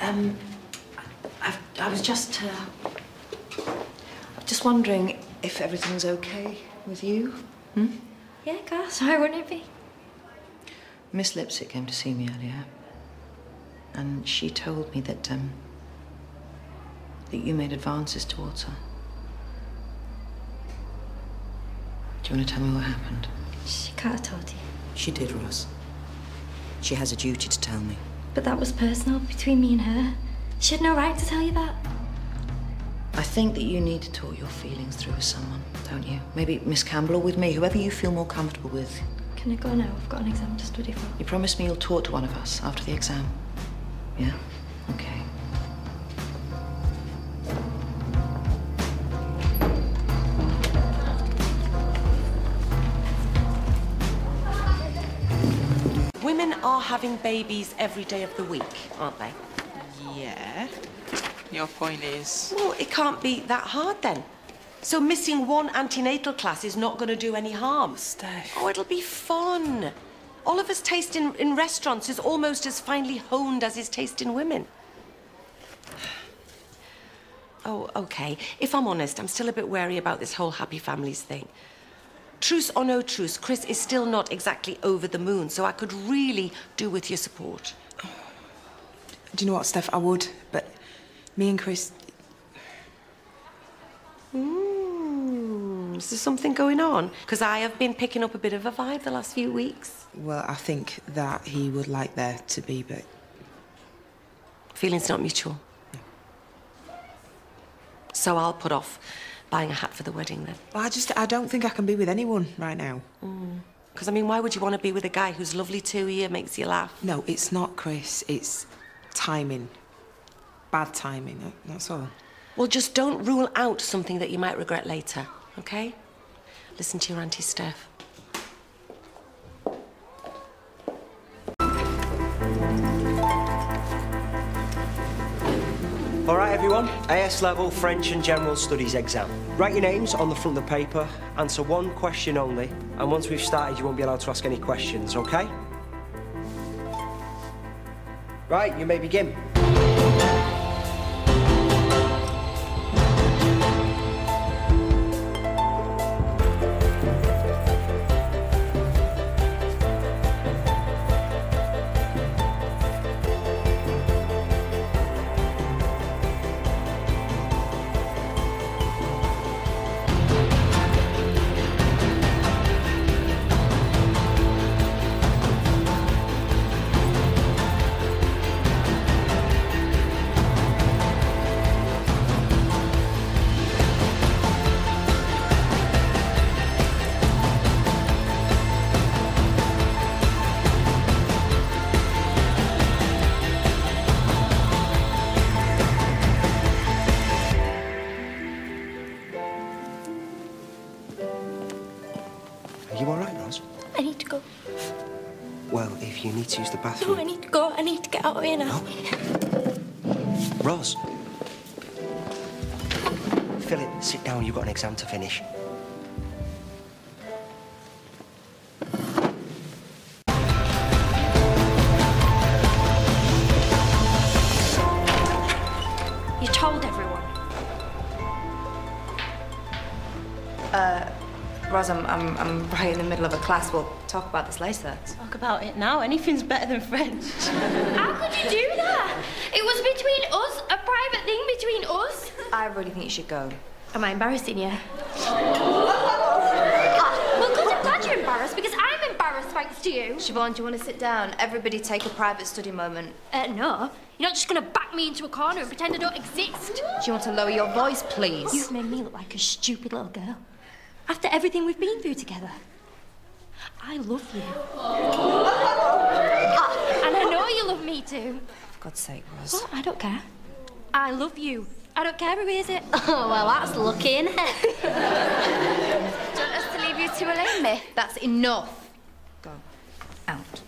I was just wondering if everything's okay with you. Hmm? Yeah, gosh, why wouldn't it be? Miss Lipsett came to see me earlier, and she told me that you made advances towards her. Do you want to tell me what happened? She can't have told you. She did, Ross. She has a duty to tell me. But that was personal between me and her. She had no right to tell you that. I think that you need to talk your feelings through with someone, don't you? Maybe Miss Campbell or with me, whoever you feel more comfortable with. Can I go now? I've got an exam to study for. You promised me you'll talk to one of us after the exam. Yeah? Okay. Women are having babies every day of the week, aren't they? Yeah. Your point is? Well, it can't be that hard then. So missing one antenatal class is not going to do any harm. Steph. Oh, it'll be fun. Oliver's taste in restaurants is almost as finely honed as his taste in women. Oh, OK. If I'm honest, I'm still a bit wary about this whole happy families thing. Truce or no truce, Chris is still not exactly over the moon, so I could really do with your support. Do you know what, Steph? I would, but me and Chris... Is there something going on? Because I have been picking up a bit of a vibe the last few weeks. Well, I think that he would like there to be, but... Feelings not mutual? No. So I'll put off buying a hat for the wedding, then? Well, I don't think I can be with anyone right now. Because, I mean, why would you want to be with a guy who's lovely to you, makes you laugh? No, it's not Chris. It's timing. Bad timing, that's all. Well, just don't rule out something that you might regret later, OK? Listen to your Auntie Steph. All right, everyone. AS level French and General Studies exam. Write your names on the front of the paper, answer one question only, and once we've started, you won't be allowed to ask any questions, OK? Right, you may begin. Are you all right, Ros? I need to go. Well, if you need to use the bathroom... No, I need to go. I need to get out of here now. No. Ros. Philip, sit down. You've got an exam to finish. You told everyone. Ros, I'm right in the middle of a class. We'll talk about this later. Talk about it now. Anything's better than French. How could you do that? It was between us, a private thing between us. I really think you should go. Am I embarrassing you? Well, good, I'm glad you're embarrassed, because I'm embarrassed thanks to you. Siobhan, do you want to sit down? Everybody take a private study moment. No. You're not just going to back me into a corner and pretend I don't exist. Do you want to lower your voice, please? You've made me look like a stupid little girl. After everything we've been through together. I love you. And I know you love me too. For God's sake, Ros. Oh, I don't care. I love you. I don't care who hears it. Oh, well, that's lucky, isn't it? Do you want us to leave you to alone, Miss? That's enough. Go. Out.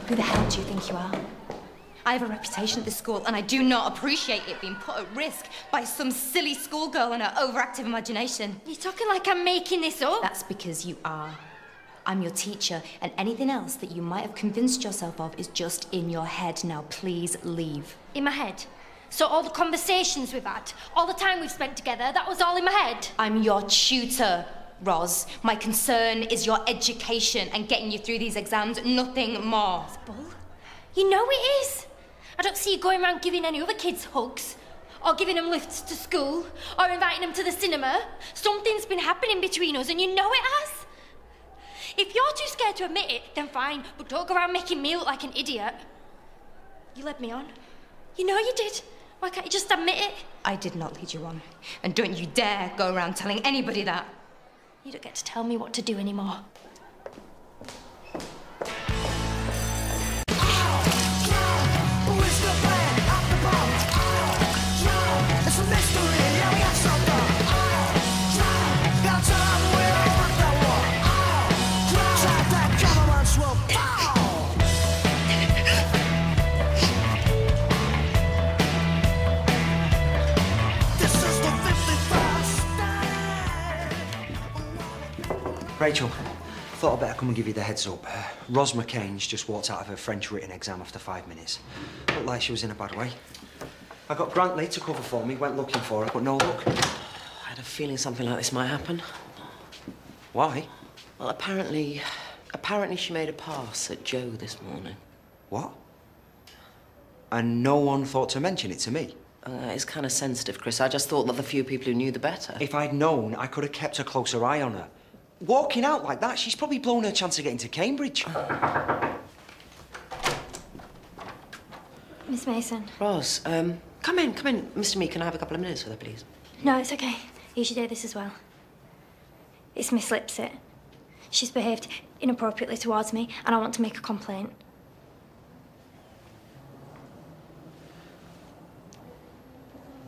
Who the hell do you think you are? I have a reputation at this school, and I do not appreciate it being put at risk by some silly schoolgirl and her overactive imagination. You're talking like I'm making this up. That's because you are. I'm your teacher, and anything else that you might have convinced yourself of is just in your head. Now, please leave. In my head? So all the conversations we've had, all the time we've spent together, that was all in my head? I'm your tutor, Ros. My concern is your education and getting you through these exams, nothing more. Bull, you know it is. I don't see you going around giving any other kids hugs, or giving them lifts to school, or inviting them to the cinema. Something's been happening between us, and you know it has. If you're too scared to admit it, then fine, but don't go around making me look like an idiot. You led me on. You know you did. Why can't you just admit it? I did not lead you on. And don't you dare go around telling anybody that. You don't get to tell me what to do anymore. Rachel, thought I'd better come and give you the heads up. Ros McCain's just walked out of her French written exam after 5 minutes. Looked like she was in a bad way. I got Grantley to cover for me, went looking for her, but no luck. I had a feeling something like this might happen. Why? Well, apparently she made a pass at Joe this morning. What? And no one thought to mention it to me? It's kind of sensitive, Chris. I just thought that the few people who knew, the better. If I'd known, I could have kept a closer eye on her. Walking out like that, she's probably blown her chance of getting to Cambridge. Miss Mason. Ros, come in. Mr. Meek, can I have a couple of minutes with her, please? No, it's okay. You should hear this as well. It's Miss Lipsett. She's behaved inappropriately towards me, and I want to make a complaint.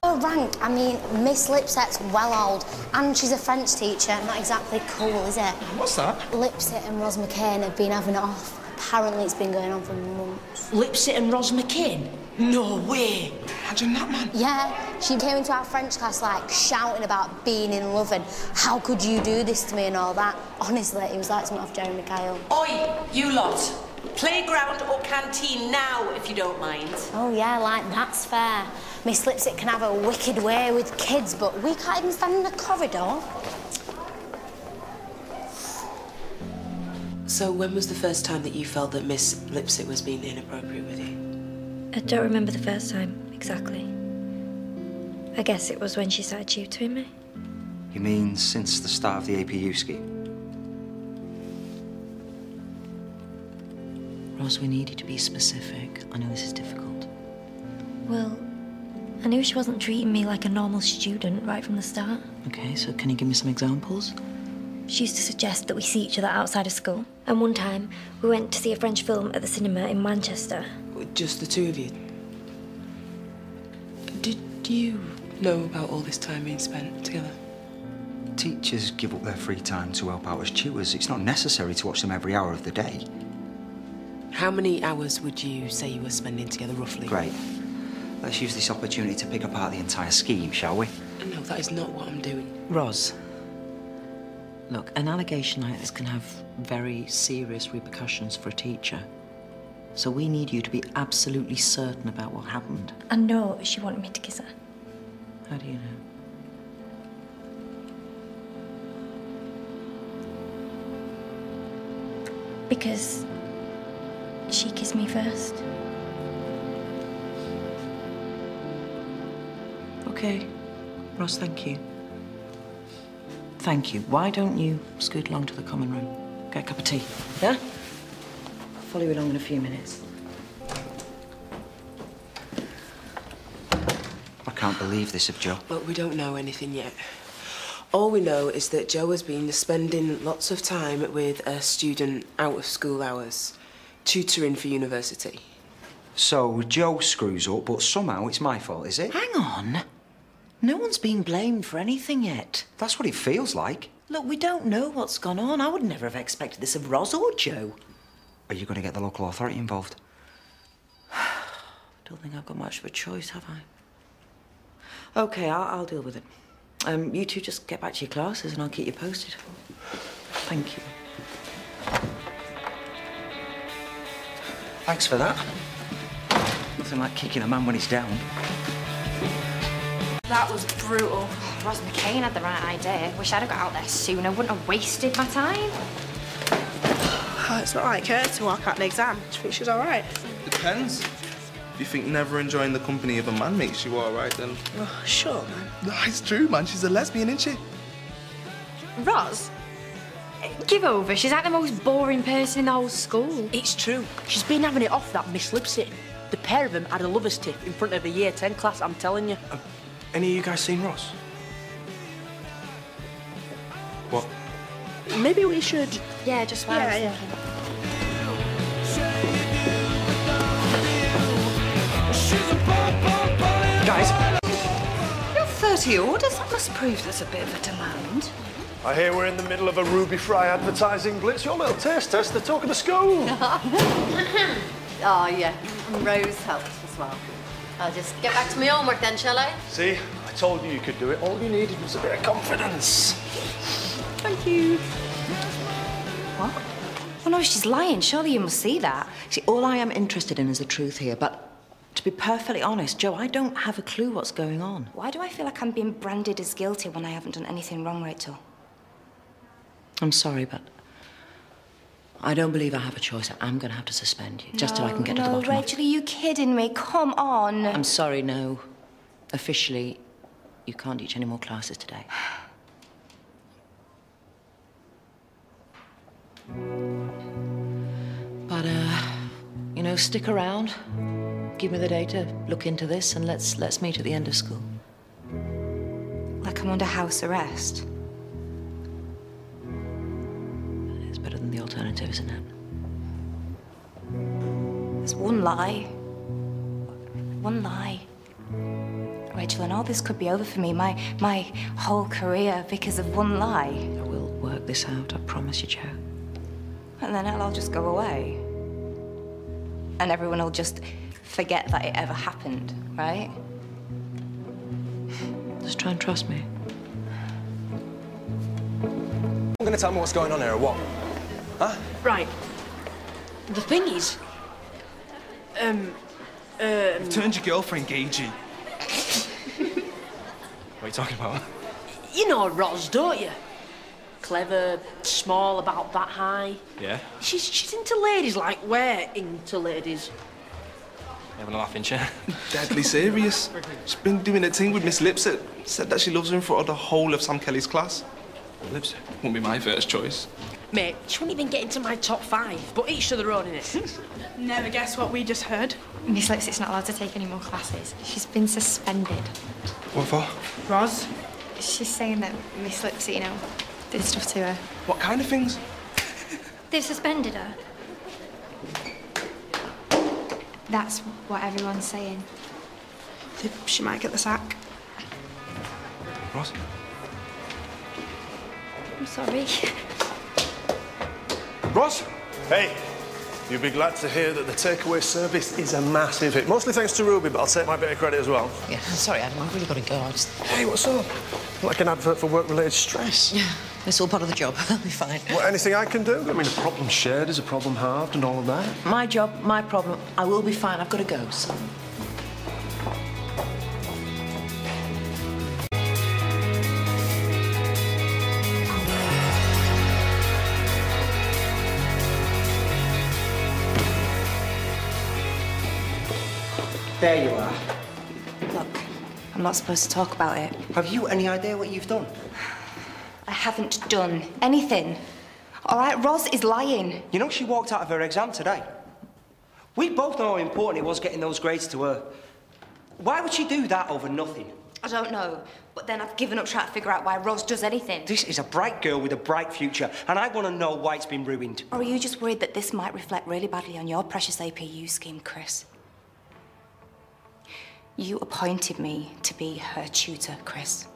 Rank. I mean, Miss Lipsett's well old, and she's a French teacher. Not exactly cool, is it? What's that? Lipsett and Ros McCain have been having it off. Apparently, it's been going on for months. Lipsett and Ros McCain? No way! Imagine that, man. Yeah, she came into our French class, like, shouting about being in love and how could you do this to me and all that. Honestly, it was like something off Jeremy Kyle. Oi, you lot. Playground or canteen now, if you don't mind. Oh, yeah, like, that's fair. Miss Lipsett can have a wicked way with kids, but we can't even stand in the corridor. So when was the first time that you felt that Miss Lipsett was being inappropriate with you? I don't remember the first time, exactly. I guess it was when she started tutoring me. You mean since the start of the APU scheme? Ros, we need you to be specific. I know this is difficult. Well, I knew she wasn't treating me like a normal student right from the start. Okay, so can you give me some examples? She used to suggest that we see each other outside of school. And one time, we went to see a French film at the cinema in Manchester. Just the two of you? Did you know about all this time being spent together? Teachers give up their free time to help out as tutors. It's not necessary to watch them every hour of the day. How many hours would you say you were spending together, roughly? Great. Let's use this opportunity to pick apart the entire scheme, shall we? No, that is not what I'm doing. Ros, look, an allegation like this can have very serious repercussions for a teacher. So we need you to be absolutely certain about what happened. I know she wanted me to kiss her. How do you know? Because she kissed me first. Okay. Ros, thank you. Thank you. Why don't you scoot along to the common room? Get a cup of tea, yeah? I'll follow you along in a few minutes. I can't believe this of Joe. Well, we don't know anything yet. All we know is that Joe has been spending lots of time with a student out of school hours, tutoring for university. So Joe screws up, but somehow it's my fault, is it? Hang on. No one's been blamed for anything yet. That's what it feels like. Look, we don't know what's gone on. I would never have expected this of Ros or Joe. Are you going to get the local authority involved? Don't think I've got much of a choice, have I? OK, I'll deal with it. You two just get back to your classes and I'll keep you posted. Thank you. Thanks for that. Nothing like kicking a man when he's down. That was brutal. Ross McCain had the right idea. Wish I'd have got out there sooner. Wouldn't have wasted my time. It's not like her to walk out an exam. Do you think she's all right? Depends. If you think never enjoying the company of a man makes you all right, then... Oh, sure, man. No, it's true, man. She's a lesbian, isn't she? Roz? Give over. She's like the most boring person in the whole school. It's true. She's been having it off that Miss Lipsett. The pair of them had a lovers' tip in front of a Year 10 class, I'm telling you. Any of you guys seen Ross? What? Maybe we should... Yeah, just what I was thinking. Guys! You're 30 orders? That must prove there's a bit of a demand. I hear we're in the middle of a Ruby Fry advertising blitz. Your little taste test, the talk of the school. Oh, yeah. And Rose helps as well. I'll just get back to my homework then, shall I? See, I told you you could do it. All you needed was a bit of confidence. Thank you. What? Oh, no, she's lying. Surely you must see that. See, all I am interested in is the truth here, but to be perfectly honest, Jo, I don't have a clue what's going on. Why do I feel like I'm being branded as guilty when I haven't done anything wrong, Rachel? I'm sorry, but I don't believe I have a choice. I'm going to have to suspend you, just till I can get to the bottom of it. No, Rachel, are you kidding me? Come on. I'm sorry, no. Officially, you can't teach any more classes today. But, you know, stick around. Give me the day to look into this, and let's meet at the end of school. Like I'm under house arrest? It's better than the alternative, isn't it? There's one lie. One lie. Rachel, and all this could be over for me, my whole career, because of one lie. I will work this out, I promise you, Jo. And then it'll all just go away. And everyone will just forget that it ever happened, right? Just try and trust me. I'm going to tell me what's going on here, or what? Huh? Right. The thing is... You've turned your girlfriend gagey. What are you talking about? You know Roz, don't you? Clever, small, about that high. Yeah? She's into ladies like we're into ladies. Having a laughing chair. Deadly serious. She's been doing a thing with Miss Lipsett. Said that she loves her in front of the whole of Sam Kelly's class. Lipsett wouldn't be my first choice. Mate, she wouldn't even get into my top 5, but each to their own, innit? Never guess what we just heard. Miss Lipsett's not allowed to take any more classes. She's been suspended. What for? Roz? She's saying that Miss Lipsett, you know, did stuff to her. What kind of things? They've suspended her. That's what everyone's saying. She might get the sack. Ross? I'm sorry. Ross? Hey, you'll be glad to hear that the takeaway service is a massive hit. Mostly thanks to Ruby, but I'll take my bit of credit as well. Yeah, sorry, Adam, I've really got to go. Hey, what's up? Like an advert for work-related stress. Yeah, it's all part of the job. I'll be fine. What, anything I can do? I mean, a problem shared is a problem halved and all of that. My job, my problem. I will be fine. I've got to go, so... There you are. Look, I'm not supposed to talk about it. Have you any idea what you've done? I haven't done anything. All right, Roz is lying. You know, she walked out of her exam today. We both know how important it was getting those grades to her. Why would she do that over nothing? I don't know, but then I've given up trying to figure out why Roz does anything. This is a bright girl with a bright future, and I want to know why it's been ruined. Or are you just worried that this might reflect really badly on your precious APU scheme, Chris? You appointed me to be her tutor, Chris.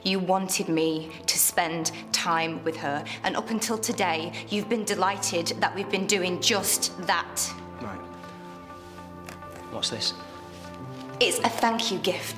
You wanted me to spend time with her, and up until today, you've been delighted that we've been doing just that. Right. What's this? It's a thank you gift.